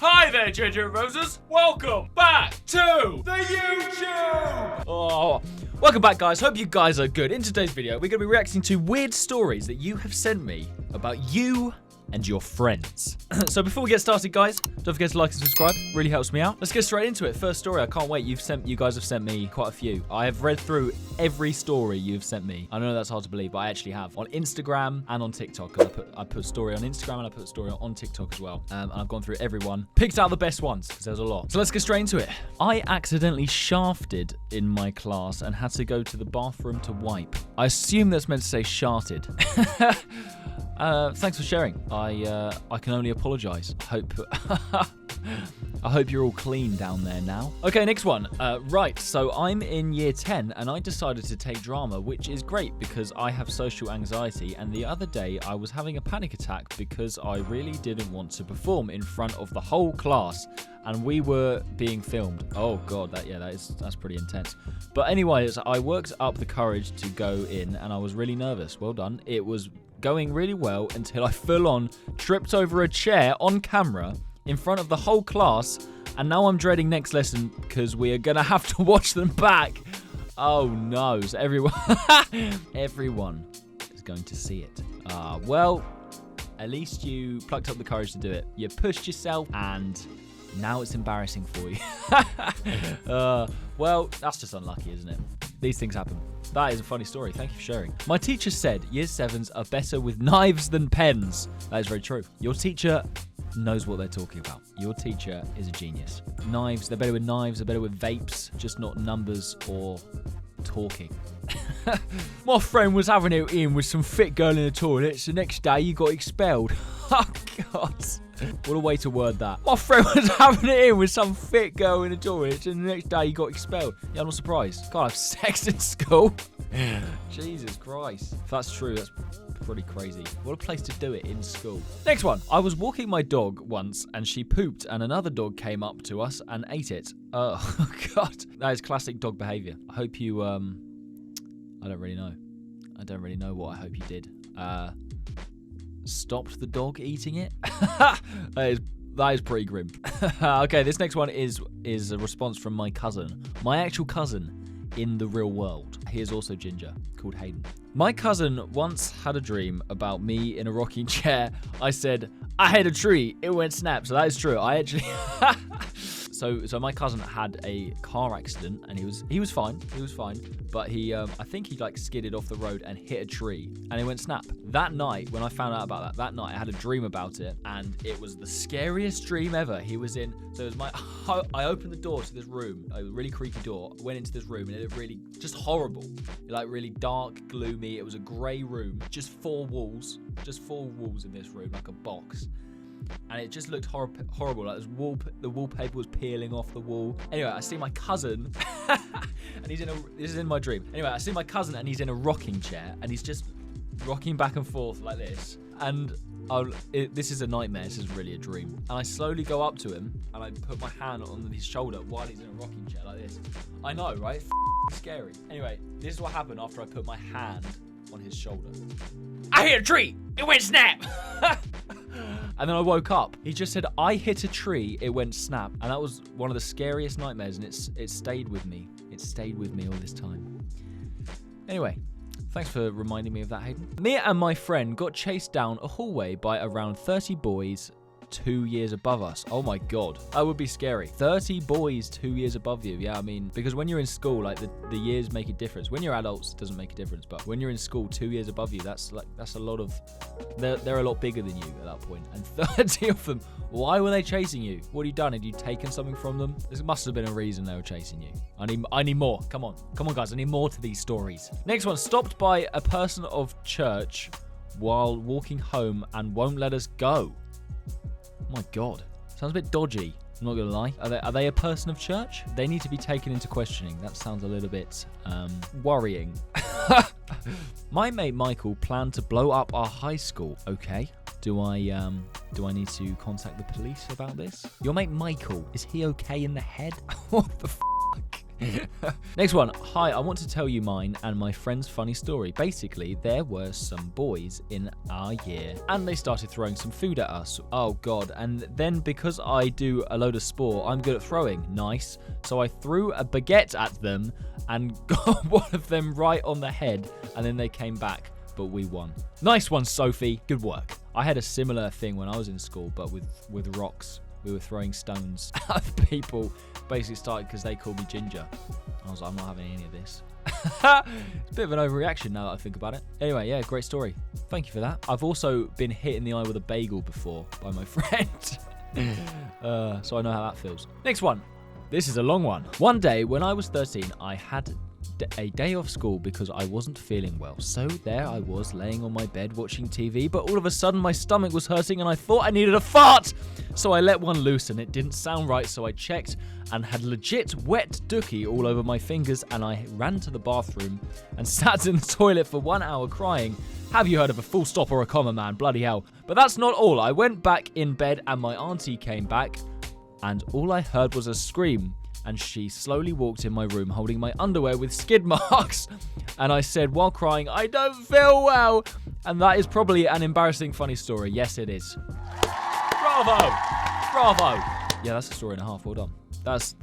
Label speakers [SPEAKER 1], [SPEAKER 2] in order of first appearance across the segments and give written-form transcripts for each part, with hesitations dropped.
[SPEAKER 1] Hi there, JJEverettRoses. Welcome back to the YouTube. Welcome back, guys. Hope you guys are good. In today's video, we're going to be reacting to weird stories that you have sent me about you and your friends. So before we get started, guys, don't forget to like and subscribe. Really helps me out. Let's get straight into it. First story. I can't wait. You guys have sent me quite a few. I have read through every story you've sent me. I know that's hard to believe, but I actually have on Instagram and on TikTok. I put a story on Instagram and I put a story on TikTok as well. And I've gone through every one, picked out the best ones because there's a lot. So let's get straight into it. I accidentally shafted in my class and had to go to the bathroom to wipe. I assume that's meant to say sharted. Thanks for sharing. I can only apologize. I hope you're all clean down there now. Okay, next one. Right, so I'm in year 10 and I decided to take drama, which is great because I have social anxiety, and the other day I was having a panic attack because I really didn't want to perform in front of the whole class and we were being filmed. Oh god, that's pretty intense. But anyways, I worked up the courage to go in and I was really nervous. Well done. It was going really well until I full on tripped over a chair on camera in front of the whole class, and now I'm dreading next lesson because we are gonna have to watch them back. Oh no, so everyone is going to see it. Well, at least you plucked up the courage to do it. You pushed yourself and now it's embarrassing for you. Well, that's just unlucky, isn't it? These things happen. That is a funny story. Thank you for sharing. My teacher said year 7s are better with knives than pens. That is very true. Your teacher knows what they're talking about. Your teacher is a genius. Knives, they're better with knives, they're better with vapes, just not numbers or talking. My friend was having it in with some fit girl in the toilet, so next day he got expelled. Oh, God. What a way to word that. My friend was having it in with some fit girl in the toilet, and the next day he got expelled. Yeah, I'm not surprised. Can't have sex in school. Jesus Christ. If that's true, that's pretty crazy. What a place to do it, in school. Next one. I was walking my dog once and she pooped and another dog came up to us and ate it. Oh, God. That is classic dog behavior. I hope you, I don't really know. I don't really know what I hope you did. Stopped the dog eating it? That is pretty grim. Okay, this next one is a response from my cousin. My actual cousin in the real world. He is also ginger, called Hayden. My cousin once had a dream about me in a rocking chair. I said, I hit a tree, it went snap. So that is true. I actually... So my cousin had a car accident and he was fine. He was fine. But I think he like skidded off the road and hit a tree and it went snap. That night, when I found out about that night I had a dream about it and it was the scariest dream ever. He was in, so it was I opened the door to this room, a really creepy door, went into this room and it looked really, just horrible. Like really dark, gloomy. It was a grey room, just four walls in this room, like a box. And it just looked horrible. Like the wallpaper was peeling off the wall. Anyway, I see my cousin, and this is in my dream. Anyway, I see my cousin, and he's in a rocking chair, and he's just rocking back and forth like this. And this is a nightmare. This is really a dream. And I slowly go up to him, and I put my hand on his shoulder while he's in a rocking chair like this. I know, right? Scary. Anyway, this is what happened after I put my hand on his shoulder. I hit a tree. It went snap. And then I woke up. He just said, I hit a tree, it went snap. And that was one of the scariest nightmares, and it stayed with me. It stayed with me all this time. Anyway, thanks for reminding me of that, Hayden. Me and my friend got chased down a hallway by around 30 boys 2 years above us. Oh my god, that would be scary. 30 boys 2 years above you. Yeah, I mean, because when you're in school, like the years make a difference. When you're adults, it doesn't make a difference, but when you're in school 2 years above you, that's a lot of, they're a lot bigger than you at that point. And 30 of them, why were they chasing you? What have you done? Had you taken something from them? This must have been a reason they were chasing you. I need more. Come on guys, I need more to these stories. Next one. Stopped by a person of church while walking home and won't let us go. Oh my god, sounds a bit dodgy. I'm not gonna lie. Are they a person of church? They need to be taken into questioning. That sounds a little bit worrying. My mate Michael planned to blow up our high school. Okay. Do I need to contact the police about this? Your mate Michael, is he okay in the head? What the fuck? Next one. Hi, I want to tell you mine and my friend's funny story. Basically, there were some boys in our year and they started throwing some food at us. Oh God. And then because I do a load of sport, I'm good at throwing. Nice. So I threw a baguette at them and got one of them right on the head, and then they came back, but we won. Nice one, Sophie. Good work. I had a similar thing when I was in school, but with rocks. We were throwing stones at people. Basically started because they called me Ginger. I was like, I'm not having any of this. It's a bit of an overreaction now that I think about it. Anyway, yeah, great story. Thank you for that. I've also been hit in the eye with a bagel before by my friend. So I know how that feels. Next one. This is a long one. One day when I was 13, I had a day off school because I wasn't feeling well. So there I was laying on my bed watching TV, but all of a sudden my stomach was hurting and I thought I needed a fart. So I let one loose and it didn't sound right, so I checked and had legit wet dookie all over my fingers, and I ran to the bathroom and sat in the toilet for 1 hour crying. Have you heard of a full stop or a comma, man? Bloody hell. But that's not all. I went back in bed and my auntie came back and all I heard was a scream. And she slowly walked in my room holding my underwear with skid marks. And I said while crying, I don't feel well. And that is probably an embarrassing funny story. Yes, it is. Bravo. Bravo. Yeah, that's a story and a half. Well done. That's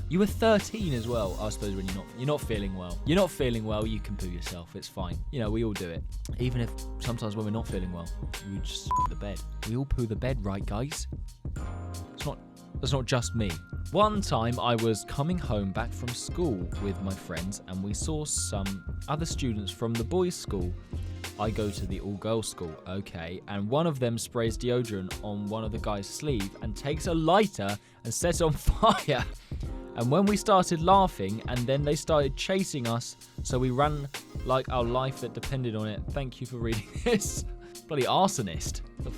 [SPEAKER 1] You were 13 as well. I suppose when you're not feeling well. You're not feeling well, you can poo yourself. It's fine. You know, we all do it. Even if sometimes when we're not feeling well, we just the bed. We all poo the bed, right, guys? That's not just me. One time I was coming home back from school with my friends and we saw some other students from the boys' school. I go to the all-girls school, okay, and one of them sprays deodorant on one of the guys' sleeve and takes a lighter and sets it on fire. And when we started laughing and then they started chasing us, so we ran like our life that depended on it. Thank you for reading this. Bloody arsonist. The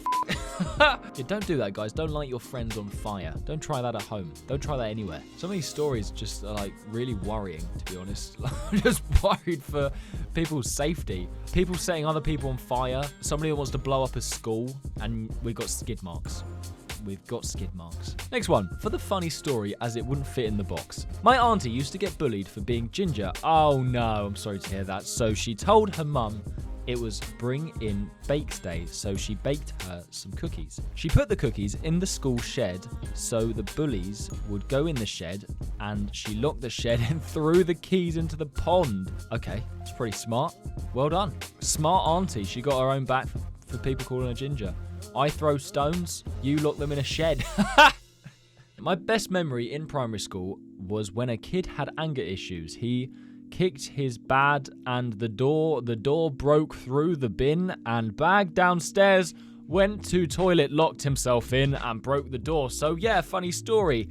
[SPEAKER 1] yeah, don't do that, guys. Don't light your friends on fire. Don't try that at home. Don't try that anywhere. Some of these stories just are like really worrying, to be honest. I'm just worried for people's safety. People setting other people on fire. Somebody that wants to blow up a school, and we've got skid marks. We've got skid marks. Next one. For the funny story, as it wouldn't fit in the box. My auntie used to get bullied for being ginger. Oh no, I'm sorry to hear that. So she told her mum it was bring in baked day, so she baked her some cookies. She put the cookies in the school shed so the bullies would go in the shed, and she locked the shed and threw the keys into the pond. Okay, it's pretty smart. Well done. Smart auntie. She got her own back for people calling her ginger. I throw stones, you lock them in a shed. My best memory in primary school was when a kid had anger issues. He kicked his bad and the door broke through the bin and bag downstairs, went to toilet, locked himself in and broke the door. So yeah, funny story.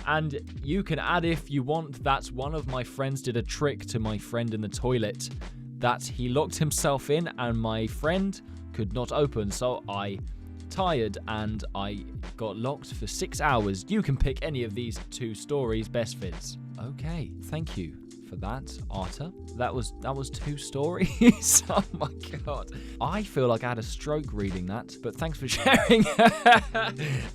[SPEAKER 1] And you can add if you want that one of my friends did a trick to my friend in the toilet that he locked himself in and my friend could not open. So I tired and I got locked for 6 hours. You can pick any of these two stories, best fits. Okay, thank you for that, Arta. That was 2 stories. Oh my god. I feel like I had a stroke reading that, but thanks for sharing.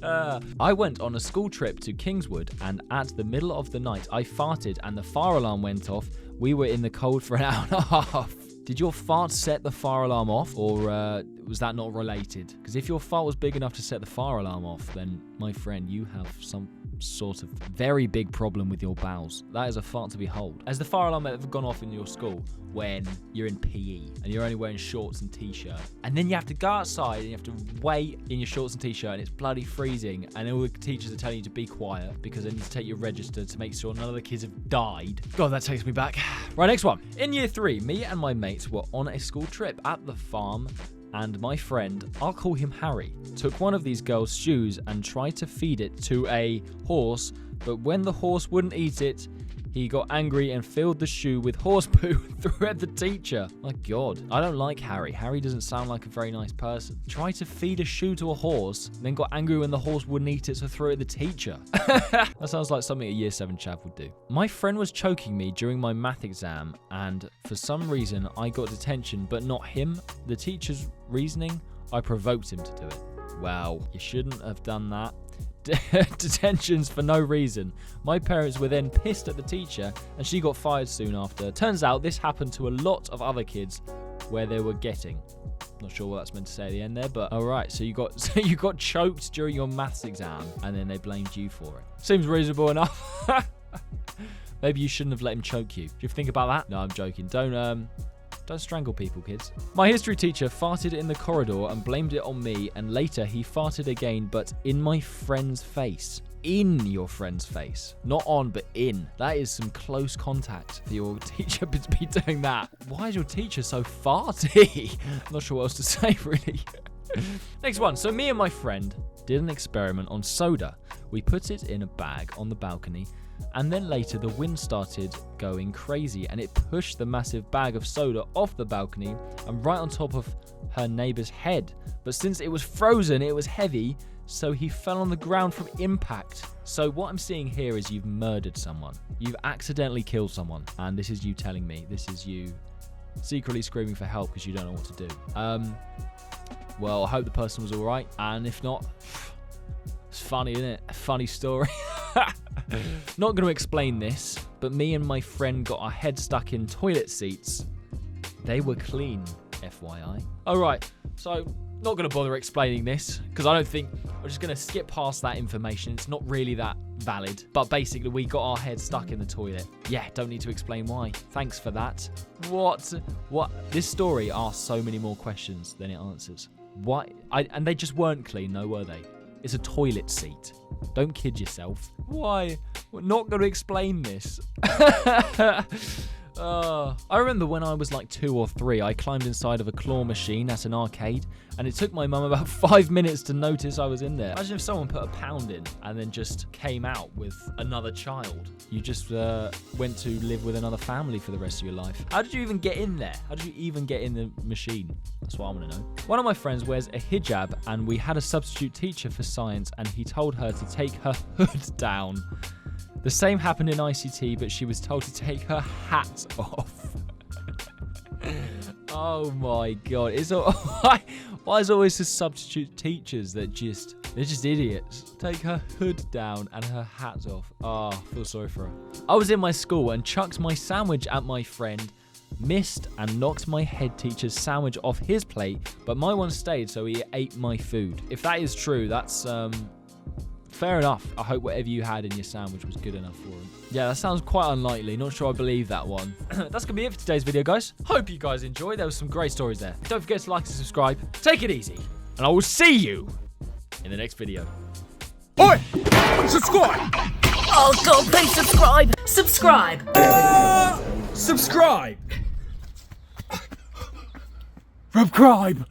[SPEAKER 1] I went on a school trip to Kingswood and at the middle of the night I farted and the fire alarm went off. We were in the cold for an hour and a half. Did your fart set the fire alarm off, or was that not related? Because if your fart was big enough to set the fire alarm off, then, my friend, you have some sort of very big problem with your bowels. That is a fart to behold. Has the fire alarm ever gone off in your school when you're in PE and you're only wearing shorts and t-shirt, and then you have to go outside and you have to wait in your shorts and t-shirt and it's bloody freezing and all the teachers are telling you to be quiet because they need to take your register to make sure none of the kids have died? God, that takes me back. Right, next one. In year 3, me and my mates were on a school trip at the farm, and my friend, I'll call him Harry, took one of these girls' shoes and tried to feed it to a horse, but when the horse wouldn't eat it, he got angry and filled the shoe with horse poo and threw at the teacher. My god, I don't like Harry. Harry doesn't sound like a very nice person. Tried to feed a shoe to a horse, then got angry when the horse wouldn't eat it, so threw it at the teacher. That sounds like something a year 7 chav would do. My friend was choking me during my math exam, and for some reason I got detention, but not him. The teacher's reasoning, I provoked him to do it. Well, you shouldn't have done that, detentions for no reason. My parents were then pissed at the teacher and she got fired soon after. Turns out this happened to a lot of other kids where they were getting. Not sure what that's meant to say at the end there, but all right. So you got choked during your maths exam and then they blamed you for it. Seems reasonable enough. Maybe you shouldn't have let him choke you. Do you think about that? No, I'm joking. Don't strangle people, kids. My history teacher farted in the corridor and blamed it on me, and later he farted again, but in my friend's face. In your friend's face. Not on, but in. That is some close contact for your teacher to be doing that. Why is your teacher so farty? I'm not sure what else to say, really. Next one. So me and my friend did an experiment on soda. We put it in a bag on the balcony, and then later the wind started going crazy and it pushed the massive bag of soda off the balcony and right on top of her neighbor's head. But since it was frozen, it was heavy, so he fell on the ground from impact. So what I'm seeing here is you've murdered someone. You've accidentally killed someone. And this is you telling me. This is you secretly screaming for help because you don't know what to do. Well, I hope the person was all right. And if not, it's funny, isn't it? A funny story. Not going to explain this, but me and my friend got our head stuck in toilet seats. They were clean, FYI. All right, so not going to bother explaining this because I don't think I'm just going to skip past that information. It's not really that valid. But basically, we got our head stuck in the toilet. Yeah, don't need to explain why. Thanks for that. What? This story asks so many more questions than it answers. Why? And they just weren't clean, no, were they? It's a toilet seat. Don't kid yourself. Why? We're not going to explain this. I remember when I was like 2 or 3, I climbed inside of a claw machine at an arcade, and it took my mum about 5 minutes to notice I was in there. Imagine if someone put a pound in and then just came out with another child. You just went to live with another family for the rest of your life. How did you even get in there? How did you even get in the machine? That's what I want to know. One of my friends wears a hijab, and we had a substitute teacher for science, and he told her to take her hood down. The same happened in ICT, but she was told to take her hat off. Oh my god. Why is always the substitute teachers that they're just idiots? Take her hood down and her hat off. Oh, I feel sorry for her. I was in my school and chucked my sandwich at my friend, missed and knocked my head teacher's sandwich off his plate, but my one stayed, so he ate my food. If that is true, that's fair enough. I hope whatever you had in your sandwich was good enough for him. Yeah, that sounds quite unlikely. Not sure I believe that one. That's going to be it for today's video, guys. Hope you guys enjoyed. There was some great stories there. Don't forget to like and subscribe. Take it easy. And I will see you in the next video. Oi! Subscribe!
[SPEAKER 2] Oh, God, please subscribe. Subscribe.
[SPEAKER 3] Subscribe! Subscribe!